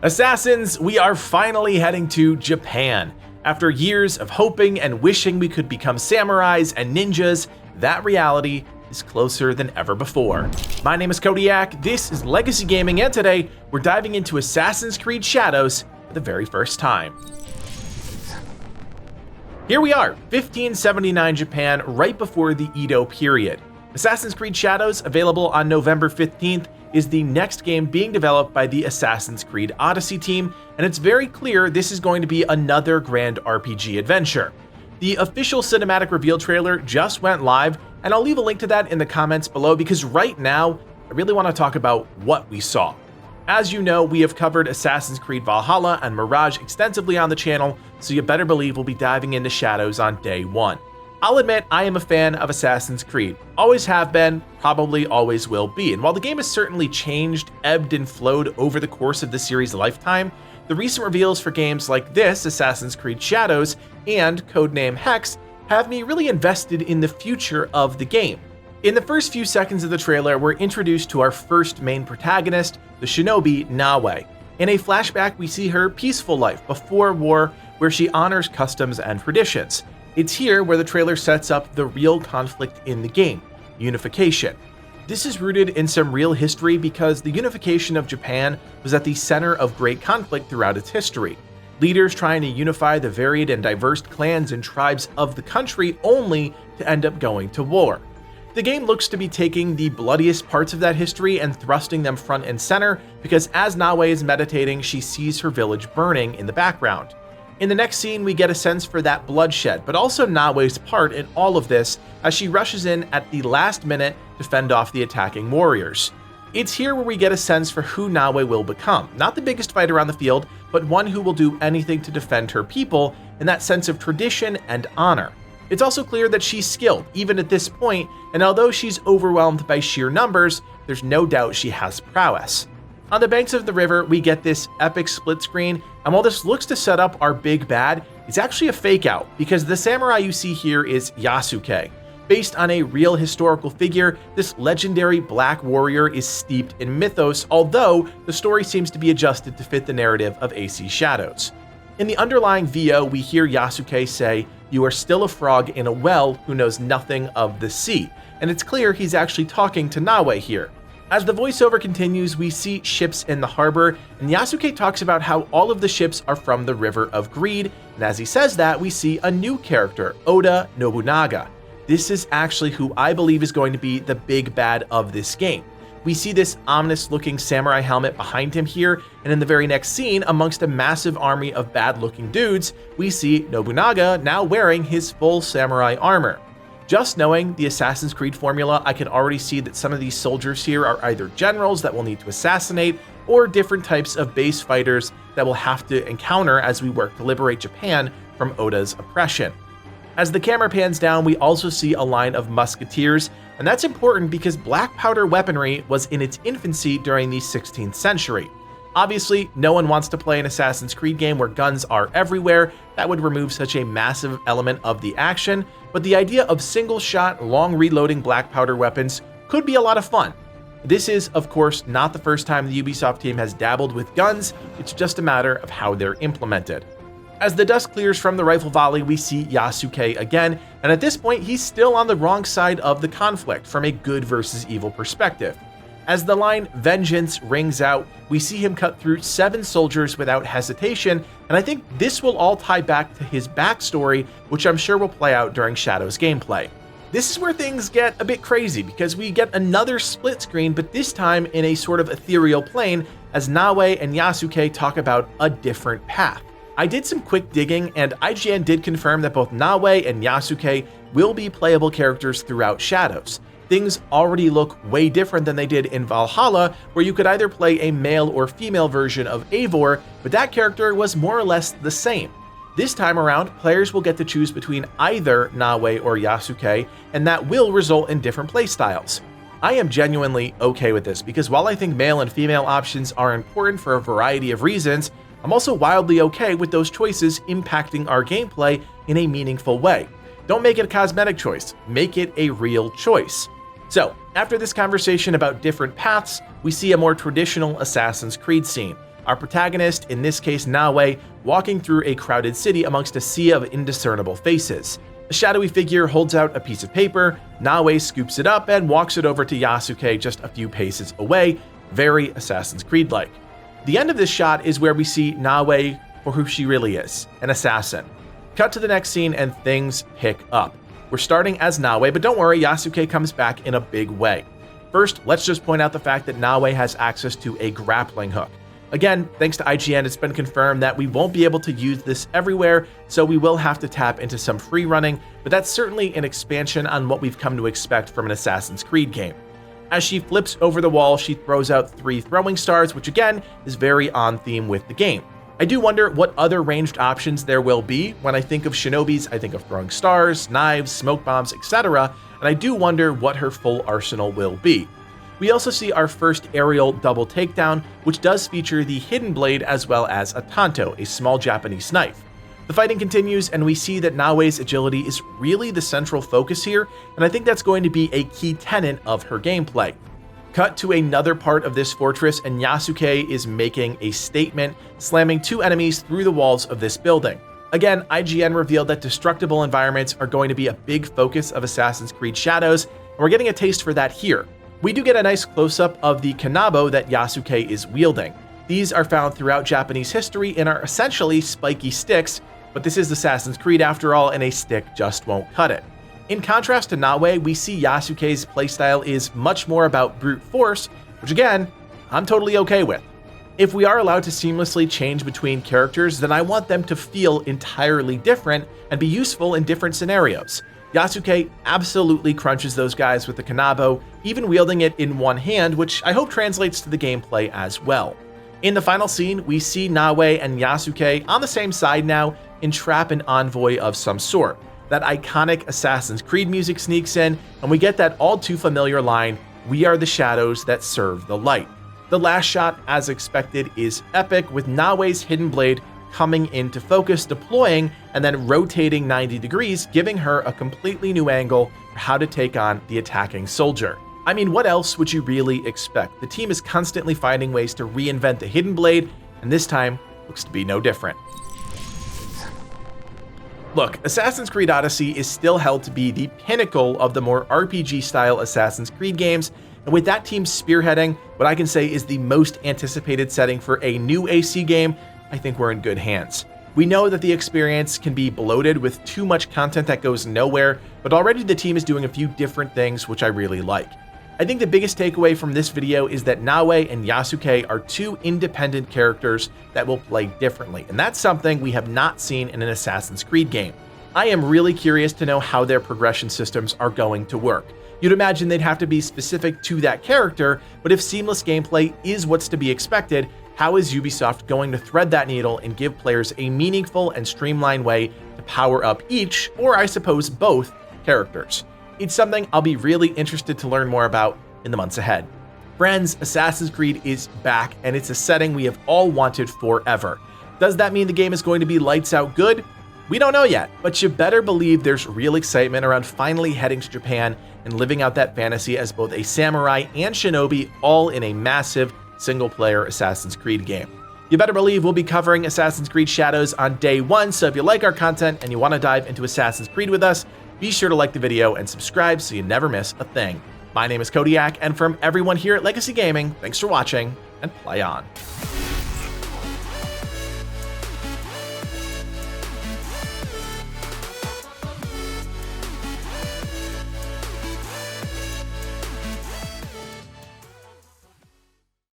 Assassins, we are finally heading to Japan. After years of hoping and wishing we could become samurais and ninjas, that reality is closer than ever before. My name is Kodiak, this is Legacy Gaming, and today we're diving into Assassin's Creed Shadows for the very first time. Here we are, 1579 Japan, right before the Edo period. Assassin's Creed Shadows, available on November 15th, is the next game being developed by the Assassin's Creed Odyssey team, and it's very clear this is going to be another grand RPG adventure. The official cinematic reveal trailer just went live, and I'll leave a link to that in the comments below because right now, I really want to talk about what we saw. As you know, we have covered Assassin's Creed Valhalla and Mirage extensively on the channel, so you better believe we'll be diving into Shadows on day one. I'll admit I am a fan of Assassin's Creed. Always have been, probably always will be. And while the game has certainly changed, ebbed and flowed over the course of the series' lifetime, the recent reveals for games like this, Assassin's Creed Shadows, and codename Hex, have me really invested in the future of the game. In the first few seconds of the trailer, we're introduced to our first main protagonist, the shinobi Naoe. In a flashback, we see her peaceful life before war, where she honors customs and traditions. It's here where the trailer sets up the real conflict in the game, unification. This is rooted in some real history because the unification of Japan was at the center of great conflict throughout its history. Leaders trying to unify the varied and diverse clans and tribes of the country only to end up going to war. The game looks to be taking the bloodiest parts of that history and thrusting them front and center because as Naoe is meditating, she sees her village burning in the background. In the next scene, we get a sense for that bloodshed, but also Naoe's part in all of this as she rushes in at the last minute to fend off the attacking warriors. It's here where we get a sense for who Naoe will become, not the biggest fighter on the field, but one who will do anything to defend her people in that sense of tradition and honor. It's also clear that she's skilled, even at this point, and although she's overwhelmed by sheer numbers, there's no doubt she has prowess. On the banks of the river, we get this epic split screen, and while this looks to set up our big bad, it's actually a fake out because the samurai you see here is Yasuke. Based on a real historical figure, this legendary black warrior is steeped in mythos, although the story seems to be adjusted to fit the narrative of AC Shadows. In the underlying VO, we hear Yasuke say, "You are still a frog in a well who knows nothing of the sea," and it's clear he's actually talking to Naoe here. As the voiceover continues, we see ships in the harbor, and Yasuke talks about how all of the ships are from the River of Greed, and as he says that, we see a new character, Oda Nobunaga. This is actually who I believe is going to be the big bad of this game. We see this ominous-looking samurai helmet behind him here, and in the very next scene, amongst a massive army of bad-looking dudes, we see Nobunaga now wearing his full samurai armor. Just knowing the Assassin's Creed formula, I can already see that some of these soldiers here are either generals that we'll need to assassinate, or different types of base fighters that we'll have to encounter as we work to liberate Japan from Oda's oppression. As the camera pans down, we also see a line of musketeers, and that's important because black powder weaponry was in its infancy during the 16th century. Obviously, no one wants to play an Assassin's Creed game where guns are everywhere. That would remove such a massive element of the action, but the idea of single-shot, long reloading black powder weapons could be a lot of fun. This is, of course, not the first time the Ubisoft team has dabbled with guns, it's just a matter of how they're implemented. As the dust clears from the rifle volley, we see Yasuke again, and at this point, he's still on the wrong side of the conflict from a good versus evil perspective. As the line "Vengeance" rings out, we see him cut through 7 soldiers without hesitation, and I think this will all tie back to his backstory, which I'm sure will play out during Shadows gameplay. This is where things get a bit crazy because we get another split screen, but this time in a sort of ethereal plane as Naoe and Yasuke talk about a different path. I did some quick digging, and IGN did confirm that both Naoe and Yasuke will be playable characters throughout Shadows. Things already look way different than they did in Valhalla, where you could either play a male or female version of Eivor, but that character was more or less the same. This time around, players will get to choose between either Naoe or Yasuke, and that will result in different playstyles. I am genuinely okay with this, because while I think male and female options are important for a variety of reasons, I'm also wildly okay with those choices impacting our gameplay in a meaningful way. Don't make it a cosmetic choice, make it a real choice. So, after this conversation about different paths, we see a more traditional Assassin's Creed scene. Our protagonist, in this case Naoe, walking through a crowded city amongst a sea of indiscernible faces. A shadowy figure holds out a piece of paper, Naoe scoops it up and walks it over to Yasuke just a few paces away, very Assassin's Creed-like. The end of this shot is where we see Naoe for who she really is, an assassin. Cut to the next scene and things pick up. We're starting as Naoe, but don't worry, Yasuke comes back in a big way. First, let's just point out the fact that Naoe has access to a grappling hook. Again, thanks to IGN, it's been confirmed that we won't be able to use this everywhere, so we will have to tap into some free running, but that's certainly an expansion on what we've come to expect from an Assassin's Creed game. As she flips over the wall, she throws out 3 throwing stars, which again is very on theme with the game. I do wonder what other ranged options there will be. When I think of shinobis, I think of throwing stars, knives, smoke bombs, etc., and I do wonder what her full arsenal will be. We also see our first aerial double takedown, which does feature the hidden blade as well as a tanto, a small Japanese knife. The fighting continues, and we see that Naoe's agility is really the central focus here, and I think that's going to be a key tenet of her gameplay. Cut to another part of this fortress, and Yasuke is making a statement, slamming 2 enemies through the walls of this building. Again, IGN revealed that destructible environments are going to be a big focus of Assassin's Creed Shadows, and we're getting a taste for that here. We do get a nice close-up of the kanabo that Yasuke is wielding. These are found throughout Japanese history and are essentially spiky sticks, but this is Assassin's Creed after all, and a stick just won't cut it. In contrast to Naoe, we see Yasuke's playstyle is much more about brute force, which again, I'm totally okay with. If we are allowed to seamlessly change between characters, then I want them to feel entirely different and be useful in different scenarios. Yasuke absolutely crunches those guys with the kanabo, even wielding it in one hand, which I hope translates to the gameplay as well. In the final scene, we see Naoe and Yasuke on the same side now, entrap an envoy of some sort. That iconic Assassin's Creed music sneaks in, and we get that all too familiar line, "We are the shadows that serve the light." The last shot, as expected, is epic, with Naoe's hidden blade coming into focus, deploying, and then rotating 90 degrees, giving her a completely new angle for how to take on the attacking soldier. I mean, what else would you really expect? The team is constantly finding ways to reinvent the hidden blade, and this time looks to be no different. Look, Assassin's Creed Odyssey is still held to be the pinnacle of the more RPG-style Assassin's Creed games, and with that team spearheading what I can say is the most anticipated setting for a new AC game, I think we're in good hands. We know that the experience can be bloated with too much content that goes nowhere, but already the team is doing a few different things which I really like. I think the biggest takeaway from this video is that Naoe and Yasuke are 2 independent characters that will play differently, and that's something we have not seen in an Assassin's Creed game. I am really curious to know how their progression systems are going to work. You'd imagine they'd have to be specific to that character, but if seamless gameplay is what's to be expected, how is Ubisoft going to thread that needle and give players a meaningful and streamlined way to power up each, or I suppose both, characters? It's something I'll be really interested to learn more about in the months ahead. Friends, Assassin's Creed is back, and it's a setting we have all wanted forever. Does that mean the game is going to be lights out good? We don't know yet, but you better believe there's real excitement around finally heading to Japan and living out that fantasy as both a samurai and shinobi, all in a massive single-player Assassin's Creed game. You better believe we'll be covering Assassin's Creed Shadows on day 1, so if you like our content and you want to dive into Assassin's Creed with us, be sure to like the video and subscribe so you never miss a thing. My name is Kodiak, and from everyone here at Legacy Gaming, thanks for watching, and play on.